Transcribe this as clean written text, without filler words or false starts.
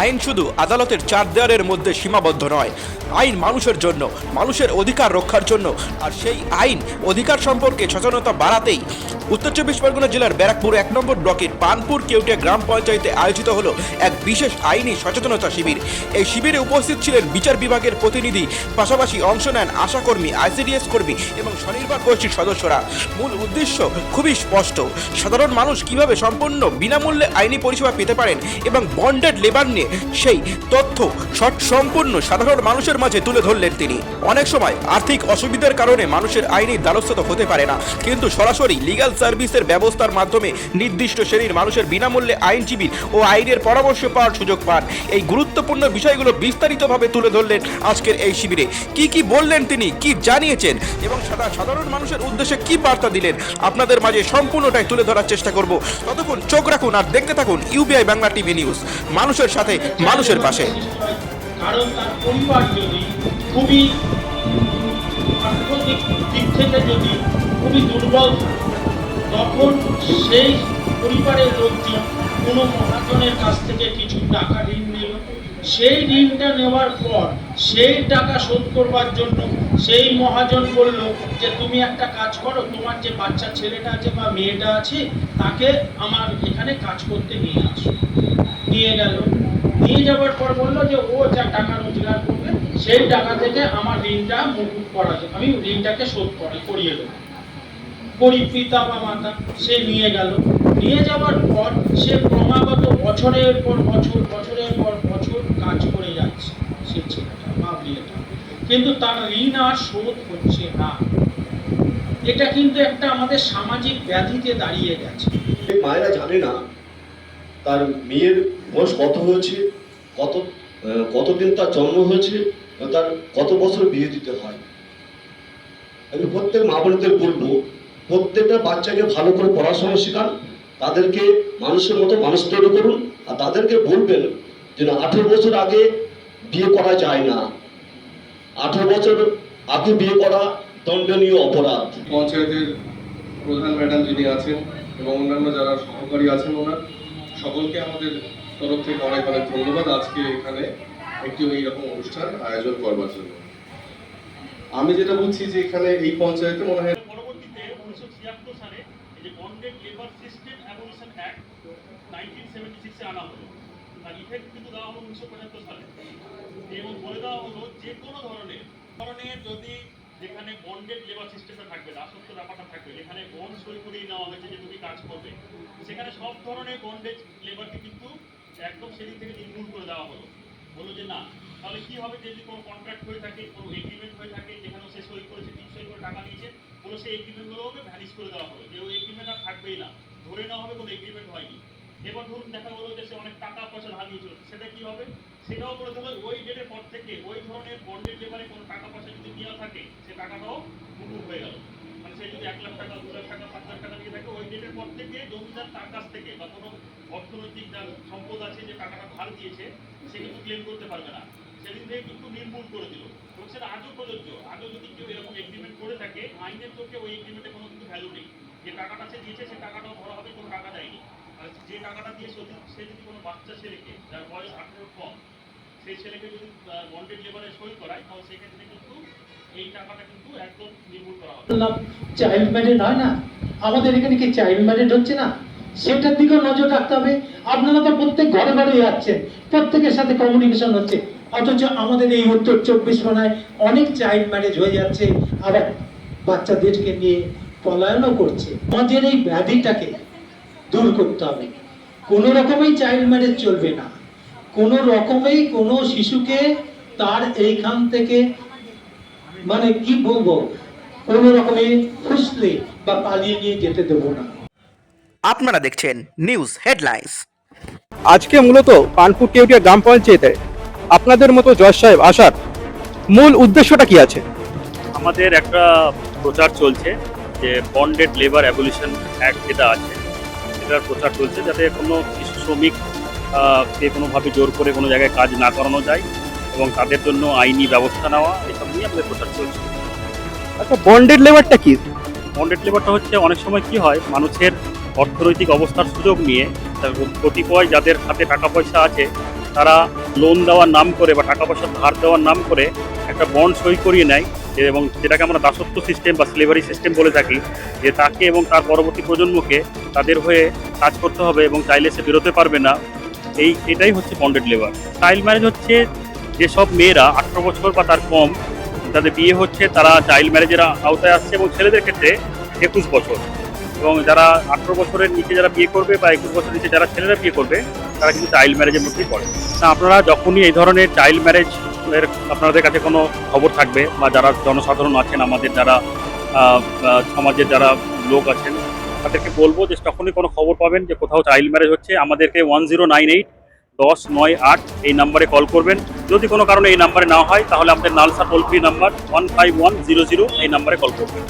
আইন শুধু আদালতের চার দেয়ালের মধ্যে সীমাবদ্ধ নয়, আইন মানুষের জন্য, মানুষের অধিকার রক্ষার জন্য। আর সেই আইন অধিকার সম্পর্কে সচেতনতা বাড়াতেই উত্তর চব্বিশ পরগনা জেলার ব্যারাকপুর 1 নম্বর ব্লকের পানপুর কেউটিয়া গ্রাম পঞ্চায়েতে আয়োজিত হলো এক বিশেষ আইনি সচেতনতা শিবির। এই শিবিরে উপস্থিত ছিলেন বিচার বিভাগের প্রতিনিধি, পাশাপাশি অংশ নেন আশাকর্মী, আইসিডিএস কর্মী এবং স্বনির্ভর গোষ্ঠীর সদস্যরা। মূল উদ্দেশ্য খুবই স্পষ্ট, সাধারণ মানুষ কিভাবে সম্পূর্ণ বিনামূল্যে আইনি পরিষেবা পেতে পারেন এবং বন্ডেড লেবার নিয়ে সেই তথ্য সম্পূর্ণ সাধারণ মানুষের মাঝে তুলে ধরলেন তিনি। অনেক সময় আর্থিক অসুবিধার কারণে মানুষের আইনি দ্বারস্থ হতে পারে না, কিন্তু সরাসরি লিগ্যাল সার্ভিসের ব্যবস্থার মাধ্যমে নির্দিষ্ট শ্রেণীর মানুষের বিনামূল্যে আইনজীবী ও আইনের পরামর্শ পাওয়ার সুযোগ পান। এই গুরুত্বপূর্ণ বিষয়গুলো বিস্তারিতভাবে তুলে ধরলেন আজকের এই শিবিরে। কি বললেন তিনি, কি জানিয়েছেন এবং সাধারণ মানুষের উদ্দেশ্যে কি বার্তা দিলেন, আপনাদের মাঝে সম্পূর্ণটাই তুলে ধরার চেষ্টা করব। ততক্ষণ চোখ রাখুন আর দেখতে থাকুন ইউবিআই বাংলা টিভি নিউজ, মানুষের সাথে মানুষের পাশে। কারণ তার পরিবার যদি খুবই আর্থিক দিক থেকে যদি খুবই দুর্বল থাকে, তখন সেই পরিবারের লোকজন কোনো মহাজনের কাছ থেকে কিছু টাকা ঋণ নিল, সেই ঋণটা নেওয়ার পর সেই টাকা শোধ করবার জন্য সেই মহাজন বলল যে তুমি একটা কাজ করো, তোমার যে বাচ্চা ছেলেটা আছে বা মেয়েটা আছে তাকে আমার এখানে কাজ করতে নিয়ে আসো। নিয়ে গেল, নিয়ে যাওয়ার পর বললো যে ও যা টাকা রোজগার করবে সেই টাকা থেকে আমার ঋণটা মুকুব করা যাবে, আমি ঋণটাকে শোধ করিয়ে দেবো। পিতা বা মাতা সে নিয়ে গেল, নিয়ে যাওয়ার পর সে ক্রমাগত বছরের পর বছর কাজ করে যাচ্ছে সে ছেলেটা বা মেয়েটা, কিন্তু তার ঋণ আর শোধ হচ্ছে না। এটা কিন্তু একটা আমাদের সামাজিক ব্যাধিতে দাঁড়িয়ে গেছে। মায়েরা জানে না তার মেয়ের বয়স কত হয়েছে, কতদিন তার জন্ম হয়েছে, তার কত বছর বিয়ে দিতে হয়। আমি প্রত্যেক মা বোনদের বলবো, প্রত্যেকটা বাচ্চাকে ভালো করে পড়াশোনা শেখান, তাদেরকে মানুষের মতো মানুষ তৈরি করুন, আর তাদেরকে বলবেন যে 18 বছর আগে বিয়ে করা যায় না, 18 বছর আগে বিয়ে করা দণ্ডনীয় অপরাধ। পঞ্চায়েতের প্রধান ম্যাডাম যিনি আছেন এবং অন্যান্য যারা সহকারী আছেন ওনার সকলকে আমাদের তরফ থেকে অনেক অনেক ধন্যবাদ আজকে এখানে একটি এইরকম অনুষ্ঠান আয়োজন করবার জন্য। আমি যেটা বলছি যে এখানে এই পঞ্চায়েতে মনে হয় পরবর্তীতে 1976 সালে এই যে bonded labour system abolition act 1976 এ আনা হলো, তার ইফেক্ট কিন্তু দেওয়া হলো 1975 সালে, এবং বলে দেওয়া হলো যে কোনো ধরনের যদি যেখানে বন্ডেড লেবার সিস্টেমটা থাকবে, দাসত্ব ব্যাপারটা থাকবে, যেখানে বন্ড সই করিয়ে নেওয়া হয়েছে যে তুমি কাজ করবে, সেখানে সব ধরনের বন্ডেজ লেবারকে কিন্তু একদম সেদিন থেকে নির্মূল করে দেওয়া হলো। বললো যে না, তাহলে কি হবে, যদি কোনো কন্ট্রাক্ট হয়ে থাকে, কোনো এগ্রিমেন্ট হয়ে থাকে যেখানে সে সই করেছে, টিপ সই করে টাকা নিয়েছে, বলো সেই এগ্রিমেন্টগুলোকে ভ্যানিশ করে দেওয়া হবে, যে ওই এগ্রিমেন্ট আর থাকবেই না, ধরে নেওয়া হবে কোনো এগ্রিমেন্ট হয়নি। এবার ধরুন দেখা গেলো যে সে অনেক টাকা পয়সা ধার নিয়েছিল, সেটা কি হবে, সেটাও বলে দেবে ওই ডেটের পর থেকে ওই ধরনের বন্ডেড লেবারে কোনো টাকা পয়সা যদি দেওয়া থাকে সে টাকাটাও মুকুব হয়ে গেল। মানে সে যদি 1 লাখ টাকা, 2 লাখ টাকা, 5 লাখ টাকা দিয়ে থাকে, ওই ডেটের পর থেকে জমিদার তার কাছ থেকে বা কোনো অর্থনৈতিক যার সম্পদ আছে যে টাকাটা ধার দিয়েছে সে কিন্তু ক্লেম করতে পারবে না, সেদিন থেকে কিন্তু নির্মূল করে দিল। এবং সেটা আজও প্রযোজ্য, আজও যদি কেউ এরকম এগ্রিমেন্ট করে থাকে, আইনের চোখে ওই এগ্রিমেন্টে কোনো কিন্তু ভ্যালু নেই। যে টাকাটা সে দিয়েছে সে টাকাটাও ধরা হবে, কোনো টাকা দেয়নি। আর যে টাকাটা দিয়ে সে যদি কোনো বাচ্চা ছেলেকে যার বয়স 18 কম, সেই ছেলেকে যদি বন্ডেড লেবারে সই করায়, তাহলে সেক্ষেত্রে কিন্তু এই টাকাটা কিন্তু একদম নির্মূল করা হবে। চাইল্ড ম্যারেজ হয় না আমাদের এখানে, কি চাইল্ড ম্যারেজ হচ্ছে না, সেটার দিকেও নজর রাখতে হবে। আপনারা তো প্রত্যেক ঘরে ঘরে যাচ্ছেন, প্রত্যেকের সাথে কমিউনিকেশন হচ্ছে, অথচ আমাদের এই উত্তর 24 পরগনায় অনেক চাইল্ড ম্যারেজ হয়ে যাচ্ছে, আবার বাচ্চাদেরকে নিয়ে পলায়নও করছে। আমাদের এই ব্যাধিটাকে দূর করতে হবে। কোনো রকমেই চাইল্ড ম্যারেজ চলবে না, কোনো রকমেই কোনো শিশুকে তার এইখান থেকে মানে কি বলবো, কোনো রকমে ফুসলে বা পালিয়ে নিয়ে যেতে দেবো না। আপনারা দেখছেন নিউজ হেডলাইন্স। আজকে মূলত পানপুর কেউটিয়া গ্রাম পঞ্চায়েতে আপনাদের মতো জজ সাহেব আসার মূল উদ্দেশ্যটা কি আছে? আমাদের একটা প্রচার চলছে যে বন্ডেড লেবার অ্যাবলিশন অ্যাক্ট যেটা আছে সেটার প্রচার চলছে, যাতে কোনো শিশু শ্রমিক কে কোনোভাবে জোর করে কোনো জায়গায় কাজ না করানো যায় এবং তাদের জন্য আইনি ব্যবস্থা নেওয়া, এসব নিয়ে আমাদের প্রচার চলছে। আচ্ছা, বন্ডেড লেবারটা কি? বন্ডেড লেবারটা হচ্ছে অনেক সময় কি হয়, মানুষের অর্থনৈতিক অবস্থার সুযোগ নিয়ে কতিপয় যাদের হাতে টাকা পয়সা আছে তারা লোন দেওয়ার নাম করে বা টাকা পয়সা ধার দেওয়ার নাম করে একটা বন্ড সই করিয়ে নেয় এবং যেটাকে আমরা দাসত্ব সিস্টেম বা স্লেভারি সিস্টেম বলে থাকি, যে তাকে এবং তার পরবর্তী প্রজন্মকে তাদের হয়ে কাজ করতে হবে এবং চাইলে সে বেরোতে পারবে না। এটাই হচ্ছে বন্ডেড লেবার। চাইল্ড ম্যারেজ হচ্ছে যেসব মেয়েরা 18 বছর বা তার কম তাদের বিয়ে হচ্ছে, তারা চাইল্ড ম্যারেজের আওতায় আসছে, এবং ছেলেদের ক্ষেত্রে 21 বছর, এবং যারা 18 বছরের নিচে যারা বিয়ে করবে বা 21 বছরের নিচে যারা ছেলেরা বিয়ে করবে তারা কিন্তু চাইল্ড ম্যারেজের মধ্যেই পড়ে। না, আপনারা যখনই এই ধরনের চাইল্ড ম্যারেজ আপনাদের কাছে কোনো খবর থাকবে বা যারা জনসাধারণ আছেন, আমাদের যারা সমাজের যারা লোক আছেন, তাদেরকে বলবো যে যখনই কোনো খবর পাবেন যে কোথাও চাইল্ড ম্যারেজ হচ্ছে, আমাদেরকে 1098 1098 এই নাম্বারে কল করবেন। যদি কোনো কারণে এই নাম্বারে না হয় তাহলে আমাদের নালসা টোল ফ্রি নাম্বার 15100 এই নাম্বারে কল করবেন।